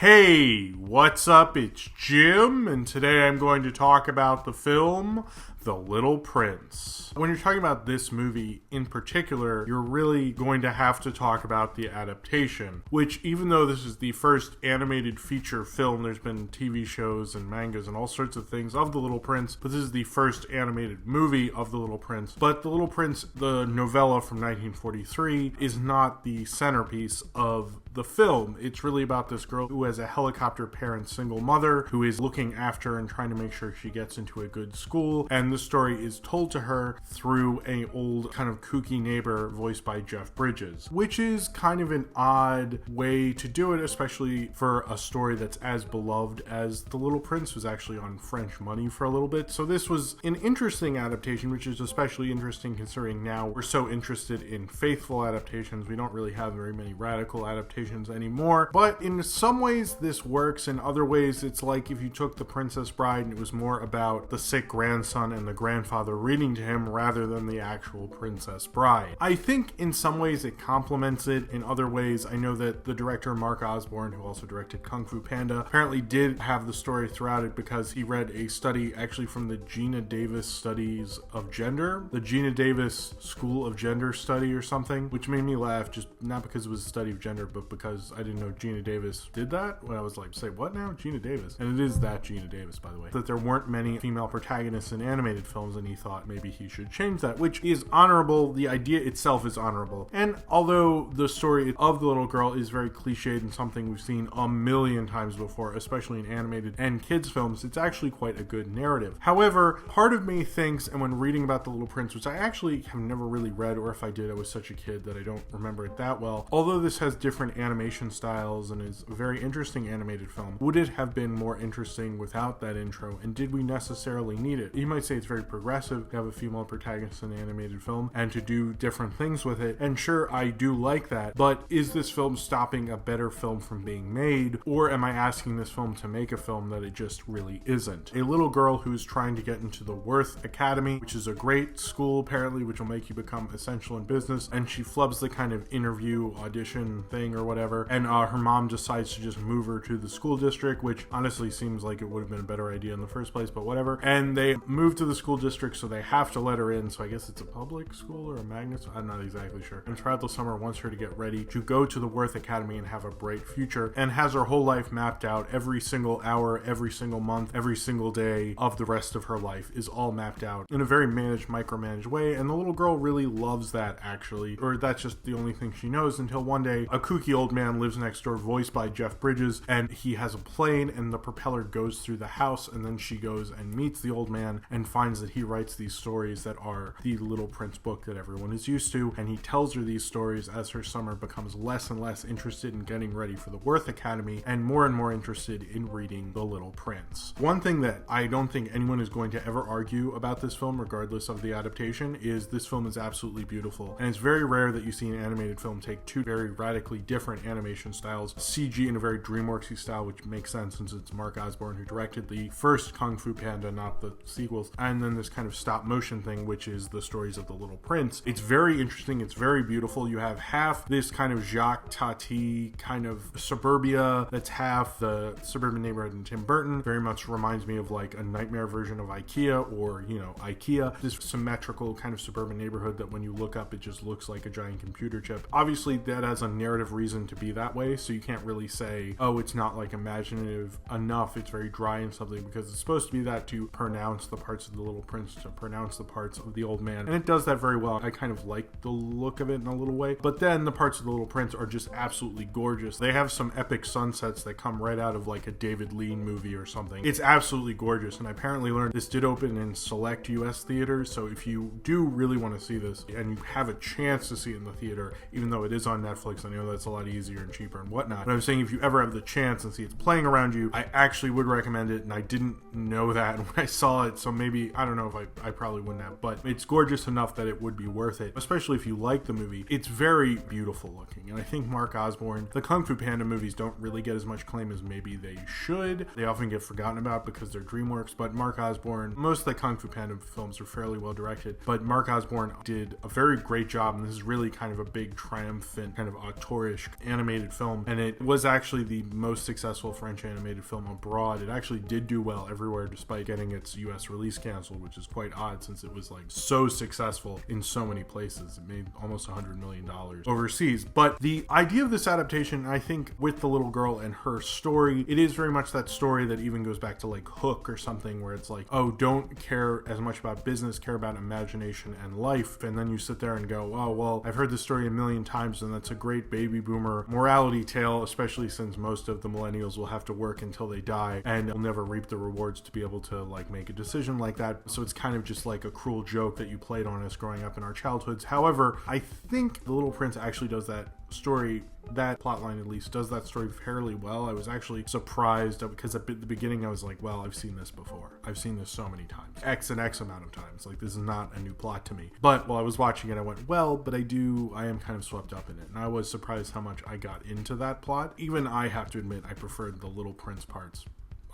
Hey, what's up? It's Jim, and today I'm going to talk about the film The Little Prince. When you're talking about this movie in particular, you're really going to have to talk about the adaptation, which, even though this is the first animated feature film, there's been TV shows and mangas and all sorts of things of The Little Prince, but this is the first animated movie of The Little Prince. But The Little Prince, the novella from 1943, is not the centerpiece of the film. It's really about this girl who has a helicopter parent, single mother, who is looking after and trying to make sure she gets into a good school, and the story is told to her through an old kind of kooky neighbor voiced by Jeff Bridges, which is kind of an odd way to do it, especially for a story that's as beloved as The Little Prince was actually on French money for a little bit. So this was an interesting adaptation, which is especially interesting considering now we're so interested in faithful adaptations. We don't really have very many radical adaptations anymore, but in some ways this works. In other ways, it's like if you took The Princess Bride and it was more about the sick grandson and the grandfather reading to him rather than the actual Princess Bride. I think in some ways it complements it. In other ways, I know that the director Mark Osborne, who also directed Kung Fu Panda, apparently did have the story throughout it because he read a study actually from the Gina Davis Studies of Gender, the Gina Davis School of Gender study or something, which made me laugh, just not because it was a study of gender, but because I didn't know Gina Davis did that. When I was like, say what now? Gina Davis. And it is that Gina Davis, by the way. That there weren't many female protagonists in animated films, and he thought maybe he should change that, which is honorable. The idea itself is honorable. And although the story of the little girl is very cliched and something we've seen a million times before, especially in animated and kids films, it's actually quite a good narrative. However, part of me thinks, and when reading about The Little Prince, which I actually have never really read, or if I did, I was such a kid that I don't remember it that well, although this has different animation styles and is a very interesting animated film, would it have been more interesting without that intro, and did we necessarily need it? You might say it's very progressive to have a female protagonist in an animated film and to do different things with it, and sure, I do like that, but is this film stopping a better film from being made, or am I asking this film to make a film that it just really isn't? A little girl who's trying to get into the Worth Academy, which is a great school apparently, which will make you become essential in business, and she flubs the kind of interview audition thing or whatever, and her mom decides to just move her to the school district, which honestly seems like it would have been a better idea in the first place, but whatever. And they move to the school district, so they have to let her in, so I guess it's a public school or a magnet school, I'm not exactly sure. And throughout the summer wants her to get ready to go to the Worth Academy and have a bright future, and has her whole life mapped out. Every single hour, every single month, every single day of the rest of her life is all mapped out in a very managed, micromanaged way, and the little girl really loves that, actually, or that's just the only thing she knows, until one day a kooky old man lives next door voiced by Jeff Bridges, and he has a plane and the propeller goes through the house, and then she goes and meets the old man and finds that he writes these stories that are the Little Prince book that everyone is used to, and he tells her these stories as her summer becomes less and less interested in getting ready for the Worth Academy and more interested in reading The Little Prince. One thing that I don't think anyone is going to ever argue about this film, regardless of the adaptation, is this film is absolutely beautiful, and it's very rare that you see an animated film take two very radically different animation styles, CG in a very DreamWorksy style, which makes sense since it's Mark Osborne who directed the first Kung Fu Panda, not the sequels, and then this kind of stop motion thing, which is the stories of the Little Prince. It's very interesting, it's very beautiful. You have half this kind of Jacques Tati kind of suburbia that's half the suburban neighborhood in Tim Burton. Very much reminds me of like a nightmare version of IKEA, or IKEA, this symmetrical kind of suburban neighborhood that when you look up it just looks like a giant computer chip. Obviously that has a narrative reason to be that way, so you can't really say, oh, it's not like imaginative enough, it's very dry and something, because it's supposed to be that to pronounce the parts of the Little Prince, to pronounce the parts of the old man, and it does that very well. I kind of like the look of it in a little way, but then the parts of the Little Prince are just absolutely gorgeous. They have some epic sunsets that come right out of like a David Lean movie or something. It's absolutely gorgeous, and I apparently learned this did open in select US theaters, so if you do really want to see this and you have a chance to see it in the theater, even though it is on Netflix, I know that's a lot easier and cheaper and whatnot, but I'm saying if you ever have the chance and see it's playing around you, I actually would recommend it, and I didn't know that when I saw it, so maybe movie, I don't know if I probably wouldn't have, but it's gorgeous enough that it would be worth it, especially if you like the movie. It's very beautiful looking, and I think Mark Osborne, the Kung Fu Panda movies don't really get as much claim as maybe they should. They often get forgotten about because they're DreamWorks, but Mark Osborne, most of the Kung Fu Panda films are fairly well directed, but Mark Osborne did a very great job, and this is really kind of a big triumphant kind of auteurish animated film, and it was actually the most successful French animated film abroad. It actually did do well everywhere despite getting its US release canceled, which is quite odd since it was like so successful in so many places. It made almost $100 million overseas. But the idea of this adaptation, I think, with the little girl and her story, it is very much that story that even goes back to like Hook or something, where it's like, oh, don't care as much about business, care about imagination and life. And then you sit there and go, oh, well, I've heard this story a million times, and that's a great baby boomer morality tale, especially since most of the millennials will have to work until they die and will never reap the rewards to be able to like make a decision like that. So it's kind of just like a cruel joke that you played on us growing up in our childhoods. However, I think The Little Prince actually does that story, that plotline at least, does that story fairly well. I was actually surprised because at the beginning I was like, well, I've seen this before. I've seen this so many times. X and X amount of times. Like, this is not a new plot to me. But while I was watching it, I went, well, but I am kind of swept up in it. And I was surprised how much I got into that plot. Even I have to admit, I preferred the Little Prince parts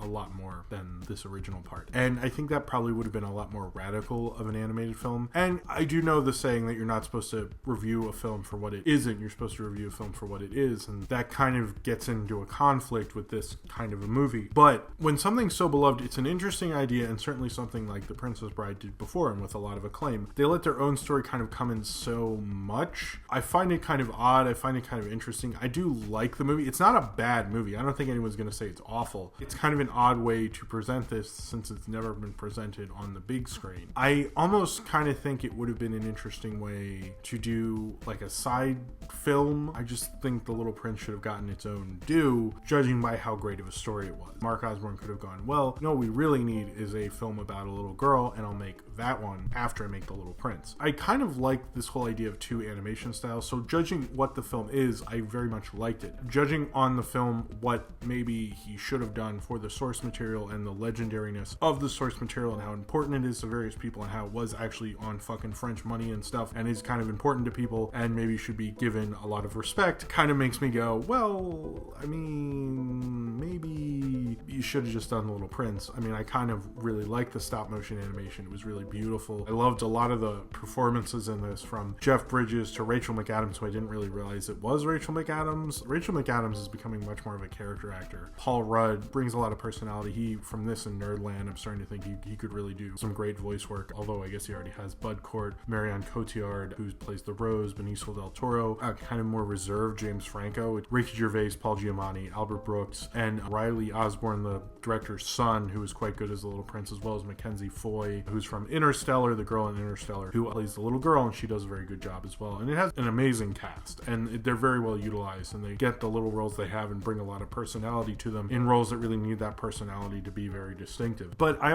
a lot more than this original part. And I think that probably would have been a lot more radical of an animated film. And I do know the saying that you're not supposed to review a film for what it isn't. You're supposed to review a film for what it is. And that kind of gets into a conflict with this kind of a movie. But when something's so beloved, it's an interesting idea, and certainly something like The Princess Bride did before and with a lot of acclaim. They let their own story kind of come in so much. I find it kind of odd. I find it kind of interesting. I do like the movie. It's not a bad movie. I don't think anyone's going to say it's awful. It's kind of an odd way to present this since it's never been presented on the big screen. I almost kind of think it would have been an interesting way to do like a side film. I just think The Little Prince should have gotten its own due, judging by how great of a story it was. Mark Osborne could have gone, well, no, we really need is a film about a little girl, and I'll make that one after I make The Little Prince. I kind of like this whole idea of two animation styles, so judging what the film is, I very much liked it. Judging on the film what maybe he should have done for the source material and the legendariness of the source material and how important it is to various people and how it was actually on fucking French money and stuff and is kind of important to people and maybe should be given a lot of respect, kind of makes me go, well, I mean, maybe you should have just done The Little Prince. I mean, I kind of really liked the stop motion animation. It was really beautiful. I loved a lot of the performances in this, from Jeff Bridges to Rachel McAdams, who I didn't really realize it was Rachel McAdams. Rachel McAdams is becoming much more of a character actor. Paul Rudd brings a lot of personality. He, from this and Nerdland, I'm starting to think he could really do some great voice work, although I guess he already has Bud Cort, Marion Cotillard, who plays the Rose, Benicio del Toro, kind of more reserved James Franco, Ricky Gervais, Paul Giamatti, Albert Brooks, and Riley Osborne, the director's son, who is quite good as the Little Prince, as well as Mackenzie Foy, who's from Interstellar, the girl in Interstellar, who plays the little girl, and she does a very good job as well. And it has an amazing cast, and they're very well utilized, and they get the little roles they have and bring a lot of personality to them in roles that really need that personality to be very distinctive. But I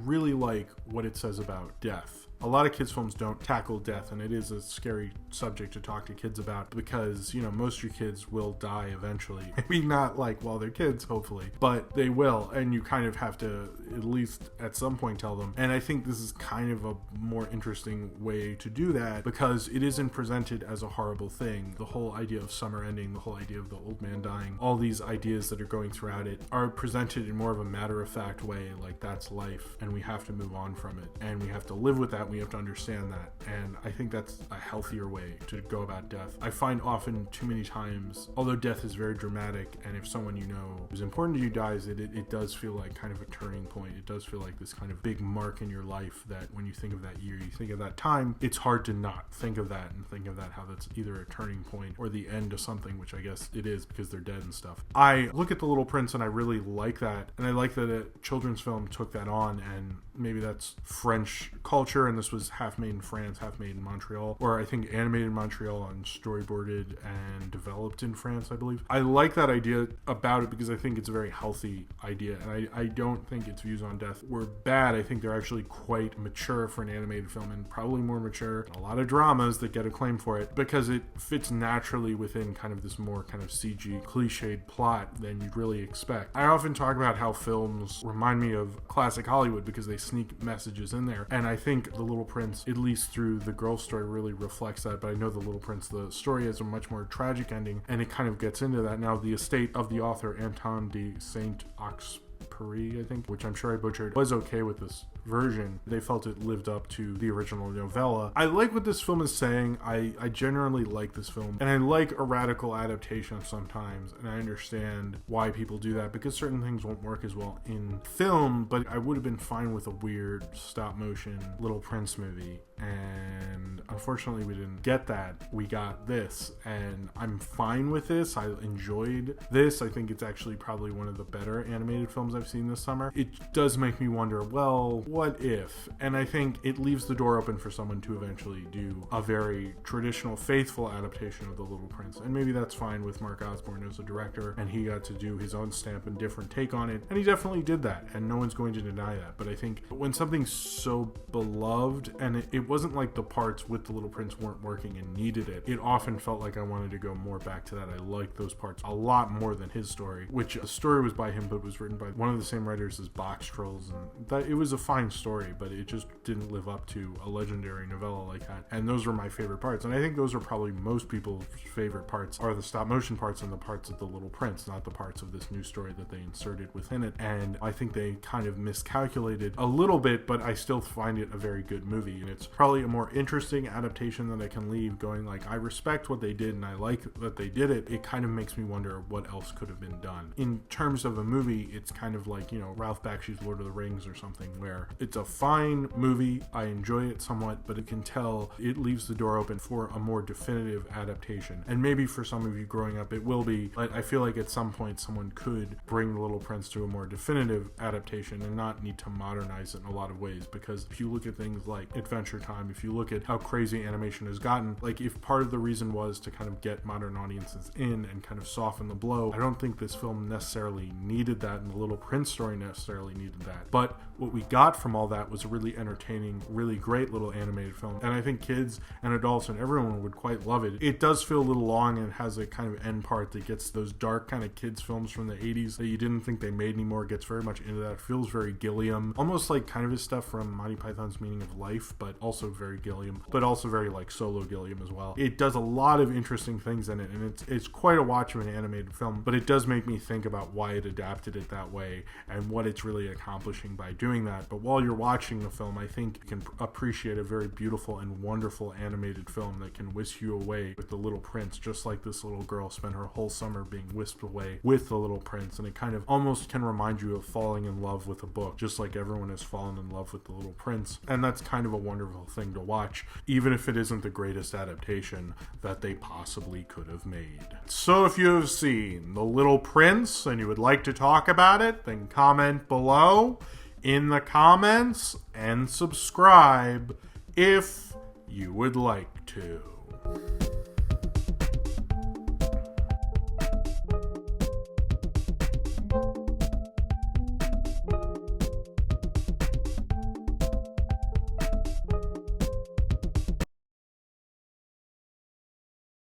really like what it says about death. A lot of kids' films don't tackle death, and it is a scary subject to talk to kids about because, you know, most of your kids will die eventually. Maybe not like while they're kids, hopefully, but they will, and you kind of have to at least at some point tell them. And I think this is kind of a more interesting way to do that because it isn't presented as a horrible thing. The whole idea of summer ending, the whole idea of the old man dying, all these ideas that are going throughout it are presented in more of a matter-of-fact way, like that's life, and we have to move on from it, and we have to live with that. We have to understand that, and I think that's a healthier way to go about death. I find often too many times, although death is very dramatic, and if someone you know who's important to you dies, it does feel like kind of a turning point. It does feel like this kind of big mark in your life that when you think of that year, you think of that time, it's hard to not think of that and think of that how that's either a turning point or the end of something, which I guess it is because they're dead and stuff. I look at The Little Prince and I really like that, and I like that a children's film took that on, and maybe that's French culture, and this was half made in France, half made in Montreal, or I think animated in Montreal and storyboarded and developed in France, I believe. I like that idea about it because I think it's a very healthy idea, and I don't think its views on death were bad. I think they're actually quite mature for an animated film, and probably more mature than a lot of dramas that get acclaim for it, because it fits naturally within kind of this more kind of CG cliched plot than you'd really expect. I often talk about how films remind me of classic Hollywood because they sneak messages in there. And I think The Little Prince, at least through the girl story, really reflects that. But I know The Little Prince, the story has a much more tragic ending, and it kind of gets into that. Now, the estate of the author Anton de Saint-Exupéry, I think, which I'm sure I butchered, was okay with this version. They felt it lived up to the original novella. I like what this film is saying. I generally like this film, and I like a radical adaptation sometimes, and I understand why people do that, because certain things won't work as well in film, but I would have been fine with a weird stop motion Little Prince movie, and unfortunately we didn't get that. We got this, and I'm fine with this. I enjoyed this. I think it's actually probably one of the better animated films I've seen this summer. It does make me wonder, well, what if? And I think it leaves the door open for someone to eventually do a very traditional, faithful adaptation of The Little Prince. And maybe that's fine with Mark Osborne as a director, and he got to do his own stamp and different take on it. And he definitely did that, and no one's going to deny that. But I think when something's so beloved, and it wasn't like the parts with The Little Prince weren't working and needed it, it often felt like I wanted to go more back to that. I liked those parts a lot more than his story, which the story was by him, but was written by one of the same writers as Box Trolls, and that it was a fine story, but it just didn't live up to a legendary novella like that. And those were my favorite parts, and I think those are probably most people's favorite parts, are the stop motion parts and the parts of The Little Prince, not the parts of this new story that they inserted within it. And I think they kind of miscalculated a little bit, but I still find it a very good movie, and it's probably a more interesting adaptation that I can leave going like, I respect what they did and I like that they did it. It kind of makes me wonder what else could have been done. In terms of a movie, it's kind of like, you know, Ralph Bakshi's Lord of the Rings or something, where it's a fine movie. I enjoy it somewhat, but it can tell it leaves the door open for a more definitive adaptation. And maybe for some of you growing up, it will be, but I feel like at some point someone could bring The Little Prince to a more definitive adaptation and not need to modernize it in a lot of ways. Because if you look at things like Adventure Time, if you look at how crazy animation has gotten, like if part of the reason was to kind of get modern audiences in and kind of soften the blow, I don't think this film necessarily needed that, and The Little Prince story necessarily needed that. But what we got from all that was a really entertaining, really great little animated film, and I think kids and adults and everyone would quite love it. It does feel a little long, and it has a kind of end part that gets those dark kind of kids films from the 80s that you didn't think they made anymore. It gets very much into that. It feels very Gilliam, almost like kind of his stuff from Monty Python's Meaning of Life, but also very Gilliam, but also very like solo Gilliam as well. It does a lot of interesting things in it, and it's quite a watch of an animated film, but it does make me think about why it adapted it that way and what it's really accomplishing by doing that. But while you're watching the film, I think you can appreciate a very beautiful and wonderful animated film that can whisk you away with The Little Prince, just like this little girl spent her whole summer being whisked away with The Little Prince. And it kind of almost can remind you of falling in love with a book, just like everyone has fallen in love with The Little Prince. And that's kind of a wonderful thing to watch, even if it isn't the greatest adaptation that they possibly could have made. So if you have seen The Little Prince and you would like to talk about it, then comment below in the comments and subscribe if you would like to.